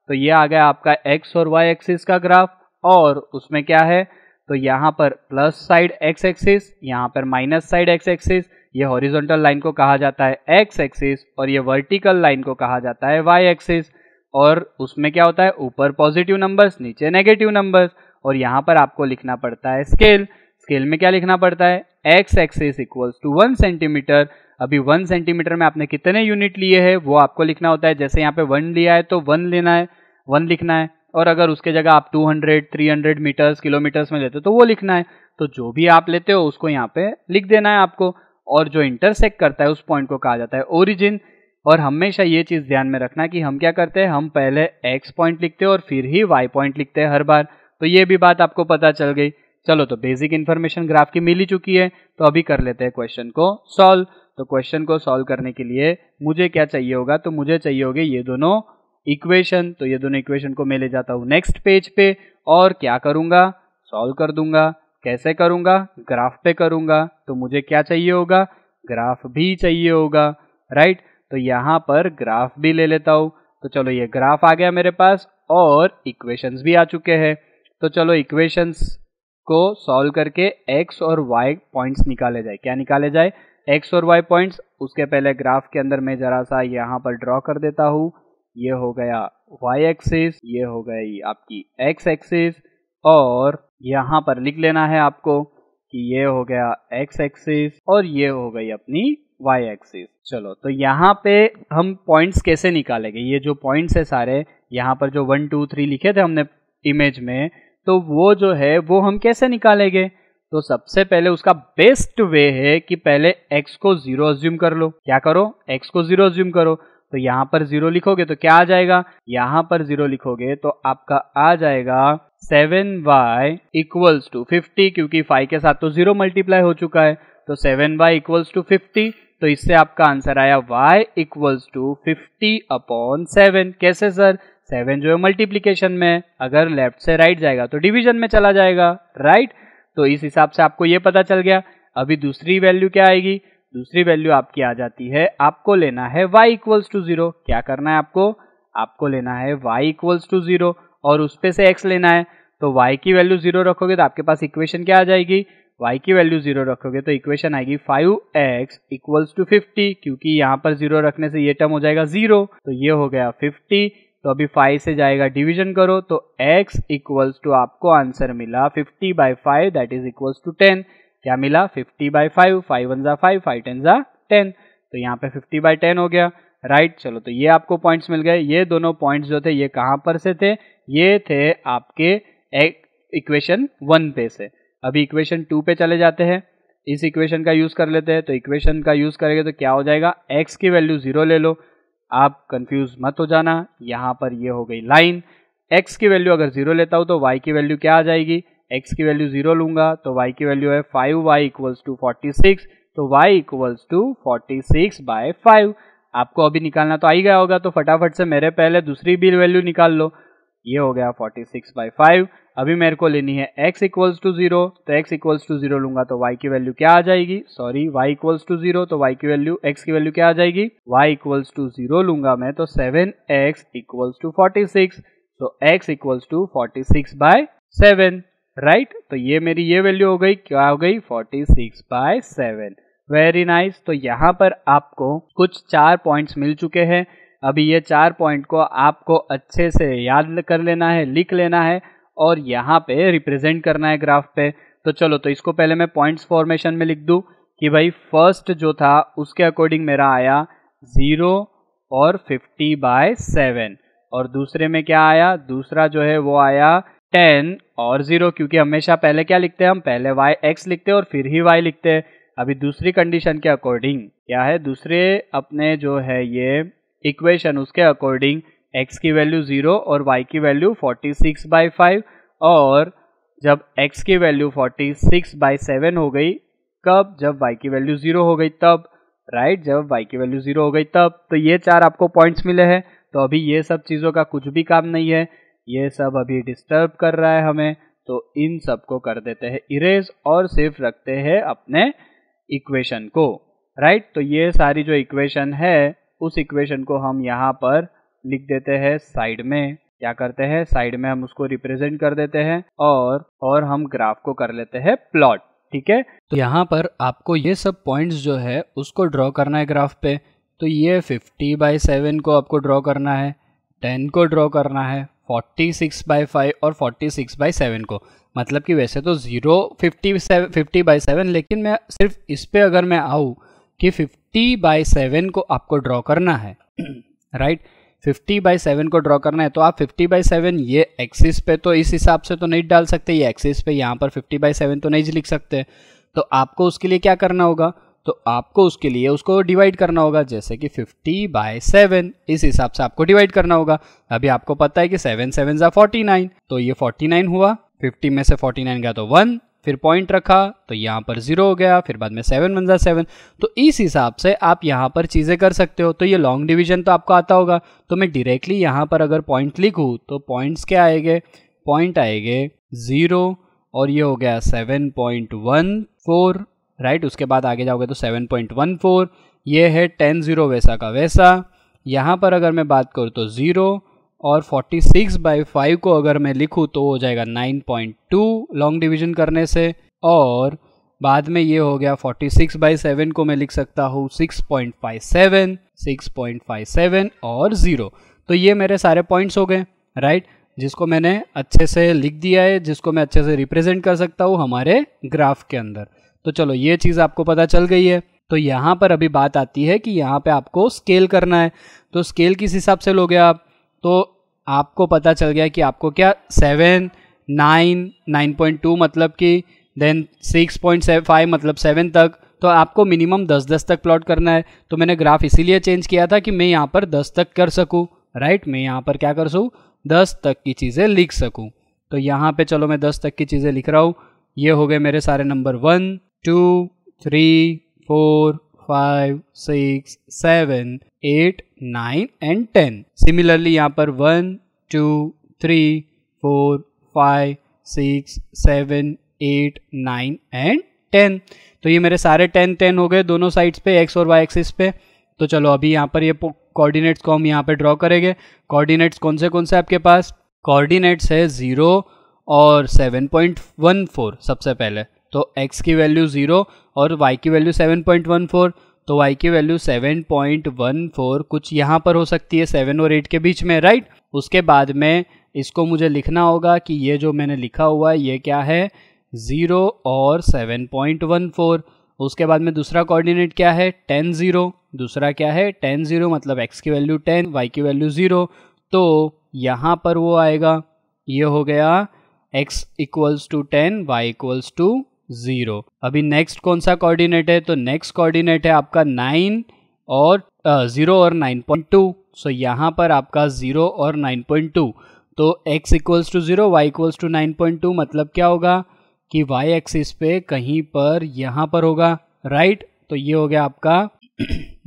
तो ये आ गया आपका x और y एक्सिस का ग्राफ, और उसमें क्या है, तो यहाँ पर प्लस साइड x एक्सिस, यहाँ पर माइनस साइड x एक्सिस, ये हॉरिजॉन्टल लाइन को कहा जाता है x एक्सिस और ये वर्टिकल लाइन को कहा जाता है y एक्सिस। और उसमें क्या होता है, ऊपर पॉजिटिव नंबर्स, नीचे नेगेटिव नंबर्स, और यहाँ पर आपको लिखना पड़ता है स्केल। स्केल में क्या लिखना पड़ता है, x axis equals to 1 centimetre. अभी 1 सेंटीमीटर में आपने कितने यूनिट लिए हैं वो आपको लिखना होता है। जैसे यहाँ पे 1 लिया है तो 1 लेना है, 1 लिखना है, और अगर उसके जगह आप 200, 300 मीटर्स, किलोमीटर्स में लेते हो तो वो लिखना है। तो जो भी आप लेते हो उसको यहाँ पे लिख देना है आपको। और जो इंटरसेक्ट करता है उस पॉइंट को कहा जाता है ओरिजिन। और हमेशा ये चीज़ ध्यान में रखना कि हम क्या करते हैं, हम पहले x पॉइंट लिखते हैं और फिर ही y पॉइंट लिखते हैं हर बार। तो ये भी बात आपको पता चल गई। चलो, तो बेसिक इन्फॉर्मेशन ग्राफ की मिल ही चुकी है, तो अभी कर लेते हैं क्वेश्चन को सॉल्व। तो क्वेश्चन को सॉल्व करने के लिए मुझे क्या चाहिए होगा, तो मुझे चाहिए होगे ये दोनों इक्वेशन। तो ये दोनों इक्वेशन को मैं ले जाता हूँ नेक्स्ट पेज पे और क्या करूँगा, सॉल्व कर दूंगा। कैसे करूँगा, ग्राफ पे करूँगा। तो मुझे क्या चाहिए होगा, ग्राफ भी चाहिए होगा, राइट। तो यहाँ पर ग्राफ भी ले लेता हूँ। तो चलो, ये ग्राफ आ गया मेरे पास और इक्वेशंस भी आ चुके हैं। तो चलो, इक्वेशंस को सॉल्व करके x और y पॉइंट्स निकाले जाए। क्या निकाले जाए, x और y पॉइंट्स। उसके पहले ग्राफ के अंदर मैं जरा सा यहाँ पर ड्रॉ कर देता हूँ। ये हो गया y एक्सिस, ये हो गई आपकी x एक्सिस, और यहाँ पर लिख लेना है आपको कि ये हो गया x एक्सिस और ये हो गई अपनी y एक्सिस। चलो, तो यहाँ पे हम पॉइंट्स कैसे निकालेंगे, ये जो पॉइंट्स है सारे यहाँ पर जो 1 2 3 लिखे थे हमने इमेज में, तो वो जो है वो हम कैसे निकालेंगे। तो सबसे पहले उसका बेस्ट वे है कि पहले x को 0 अज्यूम कर लो। क्या करो, x को 0 अज्यूम करो। तो यहाँ पर 0 लिखोगे तो क्या आ जाएगा, यहाँ पर 0 लिखोगे तो आपका आ जाएगा 7y इक्वल्स टू 50, क्योंकि 5 के साथ तो 0 मल्टीप्लाई हो चुका है। तो 7y इक्वल्स टू 50, तो इससे आपका आंसर आया y इक्वल्स टू 50/7। कैसे सर, 7 जो है मल्टीप्लीकेशन में, अगर लेफ्ट से राइट जाएगा तो डिवीजन में चला जाएगा, राइट। तो इस हिसाब से आपको ये पता चल गया। अभी दूसरी वैल्यू क्या आएगी, दूसरी वैल्यू आपकी आ जाती है, आपको लेना है y इक्वल्स टू 0। क्या करना है आपको लेना है y इक्वल्स टू 0 और उस पे से x लेना है। तो y की वैल्यू 0 रखोगे तो आपके पास इक्वेशन क्या आ जाएगी, y की वैल्यू 0 रखोगे तो इक्वेशन आएगी 5x इक्वल्स टू 50, क्योंकि यहाँ पर 0 रखने से ये टर्म हो जाएगा 0। तो ये हो गया 50। तो अभी 5 से जाएगा डिवीजन करो तो x इक्वल्स टू आपको आंसर मिला 50/5, दैट इज इक्वल्स टू 10। क्या मिला, 50/5, 5 1 जा 5, 5 10 जा 10। तो यहाँ पे 50/10 हो गया, राइट। चलो, तो ये आपको पॉइंट्स मिल गए। ये दोनों पॉइंट्स जो थे ये कहाँ पर से थे, ये थे आपके इक्वेशन 1 पे से। अभी इक्वेशन 2 पे चले जाते हैं, इस इक्वेशन का यूज कर लेते हैं। तो इक्वेशन का यूज करेंगे तो क्या हो जाएगा, x की वैल्यू 0 ले लो, आप कंफ्यूज मत हो जाना। यहाँ पर ये हो गई लाइन, x की वैल्यू अगर 0 लेता हूँ तो y की वैल्यू क्या आ जाएगी, x की वैल्यू 0 लूंगा तो y की वैल्यू है 5y इक्वल्स टू 46। तो y इक्वल्स टू 46/5। आपको अभी निकालना तो आ ही गया होगा, तो फटाफट से मेरे पहले दूसरी भी वैल्यू निकाल लो। ये हो गया 46/5। अभी मेरे को लेनी है x इक्वल्स टू 0, तो x इक्वल्स टू 0 लूंगा तो y की वैल्यू क्या आ जाएगी, सॉरी y इक्वल्स टू 0 तो y की वैल्यू, x की वैल्यू क्या आ जाएगी, y इक्वल्स टू 0 लूंगा मैं तो 7x इक्वल्स टू 46। तो x इक्वल्स टू 46/7, राइट। तो ये मेरी ये वैल्यू हो गई, क्या हो गई, 46/7। Very nice. तो यहाँ पर आपको कुछ 4 पॉइंट्स मिल चुके हैं। अभी ये 4 पॉइंट को आपको अच्छे से याद कर लेना है, लिख लेना है और यहाँ पे रिप्रेजेंट करना है ग्राफ पे। तो चलो, तो इसको पहले मैं पॉइंट्स फॉर्मेशन में लिख दूं कि भाई फर्स्ट जो था उसके अकॉर्डिंग मेरा आया 0 और 50/7, और दूसरे में क्या आया, दूसरा जो है वो आया 10 और 0, क्योंकि हमेशा पहले क्या लिखते हैं हम, पहले x लिखते हैं और फिर ही y लिखते हैं। अभी दूसरी कंडीशन के अकॉर्डिंग क्या है, दूसरे अपने जो है ये इक्वेशन उसके अकॉर्डिंग x की वैल्यू 0 और y की वैल्यू 46/5, और जब x की वैल्यू 46/7 हो गई, कब, जब y की वैल्यू 0 हो गई तब, राइट, जब y की वैल्यू 0 हो गई तब। तो ये 4 आपको पॉइंट्स मिले हैं। तो अभी ये सब चीज़ों का कुछ भी काम नहीं है, ये सब अभी डिस्टर्ब कर रहा है हमें, तो इन सब को कर देते हैं इरेज और सिर्फ रखते हैं अपने इक्वेशन को, राइट। तो ये सारी जो इक्वेशन है उस इक्वेशन को हम यहाँ पर लिख देते हैं साइड में। क्या करते हैं, साइड में हम उसको रिप्रेजेंट कर देते हैं और हम ग्राफ को कर लेते हैं प्लॉट। ठीक है, तो यहाँ पर आपको ये सब पॉइंट्स जो है उसको ड्रॉ करना है ग्राफ पे। तो ये 50/7 को आपको ड्रॉ करना है, 10 को ड्रॉ करना है, 46/5 और 46/7 को। मतलब कि वैसे तो 50/7, लेकिन मैं सिर्फ इस पे अगर मैं आऊँ कि 50/7 को आपको ड्रॉ करना है, राइट, 50/7 को ड्रॉ करना है, तो आप 50/7 ये एक्सिस पे तो इस हिसाब से तो नहीं डाल सकते, ये एक्सिस पे यहाँ पर 50/7 तो नहीं लिख सकते। तो आपको उसके लिए क्या करना होगा, तो आपको उसके लिए उसको डिवाइड करना होगा, जैसे कि 50/7 इस हिसाब से आपको डिवाइड करना होगा। अभी आपको पता है कि 7 7 = 49, तो ये 49 हुआ, 50 में से 49 गया तो 1, फिर पॉइंट रखा तो यहाँ पर 0 हो गया, फिर बाद में 7 1 = 7। तो इस हिसाब से आप यहाँ पर चीज़ें कर सकते हो। तो ये लॉन्ग डिवीजन तो आपको आता होगा, तो मैं डायरेक्टली यहाँ पर अगर पॉइंट लिखूँ तो पॉइंट्स क्या आएंगे, पॉइंट आएंगे 0 और ये हो गया 7.14, राइट। उसके बाद आगे जाओगे तो 7.14, ये है 10 0 वैसा का वैसा। यहाँ पर अगर मैं बात करूँ तो 0 और 46/5 को अगर मैं लिखूँ तो हो जाएगा 9.2 लॉन्ग डिवीजन करने से। और बाद में ये हो गया 46/7 को मैं लिख सकता हूँ 6.57 और 0। तो ये मेरे सारे पॉइंट्स हो गए, राइट, जिसको मैंने अच्छे से लिख दिया है, जिसको मैं अच्छे से रिप्रेजेंट कर सकता हूँ हमारे ग्राफ के अंदर। तो चलो ये चीज़ आपको पता चल गई है। तो यहाँ पर अभी बात आती है कि यहाँ पे आपको स्केल करना है। तो स्केल किस हिसाब से लोगे आप, तो आपको पता चल गया कि आपको क्या 7 9 9.2 मतलब कि देन 6.5 मतलब 7 तक, तो आपको मिनिमम 10 तक प्लॉट करना है। तो मैंने ग्राफ इसीलिए चेंज किया था कि मैं यहाँ पर 10 तक कर सकूँ, राइट, मैं यहाँ पर क्या कर सकूँ, 10 तक की चीज़ें लिख सकूँ। तो यहाँ पे चलो मैं 10 तक की चीज़ें लिख रहा हूँ। ये हो गए मेरे सारे नंबर 1 2 3 4 5 6 7 8 9 एंड 10। सिमिलरली यहाँ पर 1 2 3 4 5 6 7 8 9 एंड 10। तो ये मेरे सारे 10 10 हो गए दोनों साइड्स पे, एक्स और वाई एक्सिस पे। तो चलो अभी यहाँ पर ये कोऑर्डिनेट्स को हम यहाँ पे ड्रॉ करेंगे। कोऑर्डिनेट्स कौन से आपके पास, कोऑर्डिनेट्स है 0 और 7.14 सबसे पहले। तो x की वैल्यू 0 और y की वैल्यू 7.14, तो y की वैल्यू 7.14 कुछ यहाँ पर हो सकती है 7 और 8 के बीच में, राइट। उसके बाद में इसको मुझे लिखना होगा कि ये जो मैंने लिखा हुआ है ये क्या है, 0 और 7.14। उसके बाद में दूसरा कोऑर्डिनेट क्या है, 10 0, दूसरा क्या है 10 0, मतलब x की वैल्यू 10 y की वैल्यू 0। तो यहाँ पर वो आएगा, ये हो गया x = 10 y = 0। अभी नेक्स्ट कौन सा कोऑर्डिनेट है, तो नेक्स्ट कोऑर्डिनेट है आपका 9 और 0 और 9.2। सो यहाँ पर आपका 0 और 9.2, तो x = 0 y = 9.2, मतलब क्या होगा कि y एक्सिस पे कहीं पर यहाँ पर होगा, राइट। तो ये हो गया आपका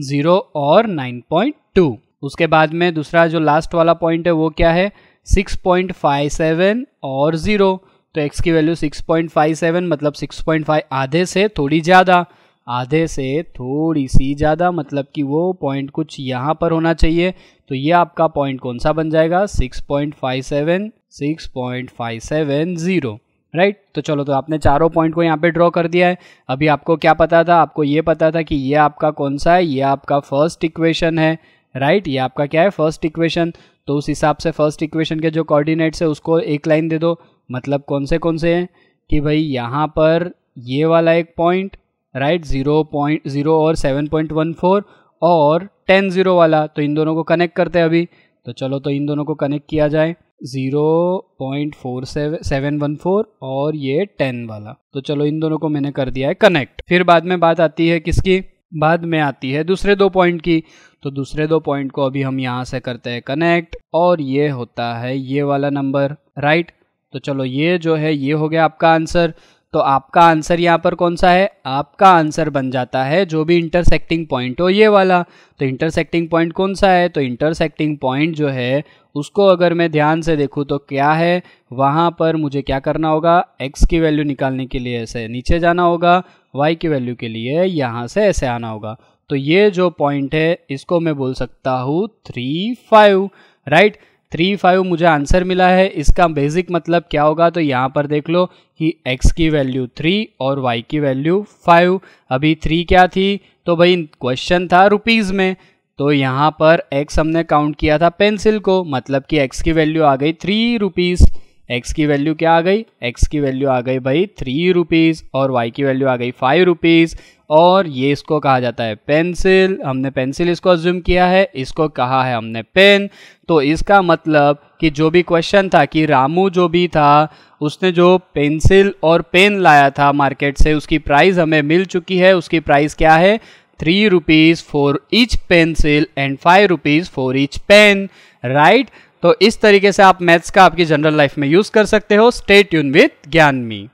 0 और 9.2। उसके बाद में दूसरा जो लास्ट वाला पॉइंट है वो क्या है, 6.57 और 0। तो x की वैल्यू 6.57 मतलब 6.5 आधे से थोड़ी ज़्यादा, आधे से थोड़ी सी ज़्यादा, मतलब कि वो पॉइंट कुछ यहाँ पर होना चाहिए। तो ये आपका पॉइंट कौन सा बन जाएगा, 6.57 राइट। तो चलो, तो आपने चारों पॉइंट को यहाँ पे ड्रॉ कर दिया है। अभी आपको क्या पता था, आपको ये पता था कि ये आपका कौन सा है, ये आपका फर्स्ट इक्वेशन है, राइट। ये आपका क्या है, फर्स्ट इक्वेशन। तो उस हिसाब से फर्स्ट इक्वेशन के जो कोऑर्डिनेट्स है उसको एक लाइन दे दो। मतलब कौन से हैं कि भाई यहाँ पर ये वाला एक पॉइंट, राइट, 0.0 और 7.14 और 10 0 वाला, तो इन दोनों को कनेक्ट करते हैं अभी। तो चलो, तो इन दोनों को कनेक्ट किया जाए, 0.4714 और ये 10 वाला। तो चलो, इन दोनों को मैंने कर दिया है कनेक्ट। फिर बाद में बात आती है किसकी, बाद में आती है दूसरे दो पॉइंट की। तो दूसरे दो पॉइंट को अभी हम यहाँ से करते हैं कनेक्ट, और ये होता है ये वाला नंबर, राइट। तो चलो, ये जो है ये हो गया आपका आंसर। तो आपका आंसर यहाँ पर कौन सा है, आपका आंसर बन जाता है जो भी इंटरसेक्टिंग पॉइंट हो ये वाला। तो इंटरसेक्टिंग पॉइंट कौन सा है, तो इंटरसेक्टिंग पॉइंट जो है उसको अगर मैं ध्यान से देखूँ तो क्या है, वहाँ पर मुझे क्या करना होगा, x की वैल्यू निकालने के लिए ऐसे नीचे जाना होगा, y की वैल्यू के लिए यहाँ से ऐसे आना होगा। तो ये जो पॉइंट है इसको मैं बोल सकता हूँ 3 5, राइट। 3, 5 मुझे आंसर मिला है। इसका बेसिक मतलब क्या होगा, तो यहाँ पर देख लो कि x की वैल्यू 3 और y की वैल्यू 5। अभी 3 क्या थी, तो भाई क्वेश्चन था रुपीज़ में, तो यहाँ पर x हमने काउंट किया था पेंसिल को, मतलब कि x की वैल्यू आ गई 3 रुपीज़। x की वैल्यू क्या आ गई, x की वैल्यू आ गई भाई 3 रुपीज़ और y की वैल्यू आ गई 5 रुपीज़। और ये इसको कहा जाता है पेंसिल, हमने पेंसिल इसको अज्यूम किया है, इसको कहा है हमने पेन। तो इसका मतलब कि जो भी क्वेश्चन था कि रामू जो भी था उसने जो पेंसिल और पेन लाया था मार्केट से, उसकी प्राइस हमें मिल चुकी है। उसकी प्राइस क्या है, 3 rupees for each pencil and 5 rupees for each pen, right. तो इस तरीके से आप मैथ्स का आपकी जनरल लाइफ में यूज कर सकते हो। स्टे ट्यून विद ज्ञान मी।